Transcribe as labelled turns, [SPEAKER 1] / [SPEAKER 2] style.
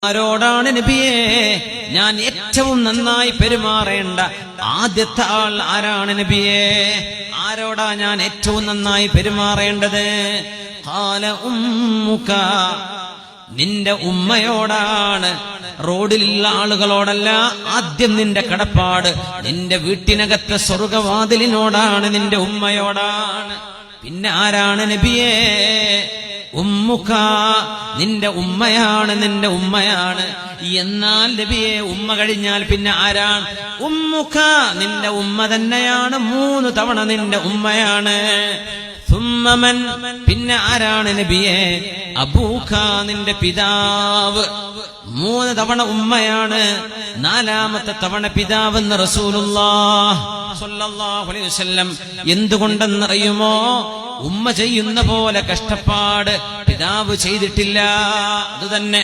[SPEAKER 1] ആരോടാണ് നബിയേ ഞാൻ ഏറ്റവും നന്നായി പെരുമാറേണ്ട ആദ്യത്തെ ആൾ ആരാണ് നബിയേ? ആരോടാ ഞാൻ ഏറ്റവും നന്നായി പെരുമാറേണ്ടത്? ഖാല ഉമ്മുക, നിന്റെ ഉമ്മയോടാണ്. റോഡിലുള്ള ആളുകളോടല്ല, ആദ്യം നിന്റെ കടപ്പാട് നിന്റെ വീട്ടിനകത്തെ സ്വർഗവാതിലിനോടാണ്, നിന്റെ ഉമ്മയോടാണ്. പിന്നെ ആരാണ് നബിയേ? ഉമ്മുക, നിന്റെ ഉമ്മയാണ്, നിന്റെ ഉമ്മയാണ്. എന്നാൽ നബിയെ ഉമ്മ കഴിഞ്ഞാൽ പിന്നെ ആരാണ്? ഉമ്മുക, നിന്റെ ഉമ്മ തന്നെയാണ്. 3 തവണ നിന്റെ ഉമ്മയാണ്. സുമ്മമൻ, പിന്നെ ആരാണ് നബിയെ? അബൂക, നിന്റെ പിതാവ്. 3 തവണ ഉമ്മയാണ്, 4ാമത്തെ തവണ പിതാവെന്ന് റസൂലുള്ളാഹി സ്വല്ലല്ലാഹു അലൈഹി വസല്ലം. എന്തുകൊണ്ടെന്നറിയുമോ? ഉമ്മ ചെയ്യുന്ന പോലെ കഷ്ടപ്പാട് പിതാവ് ചെയ്തിട്ടില്ല. അതുതന്നെ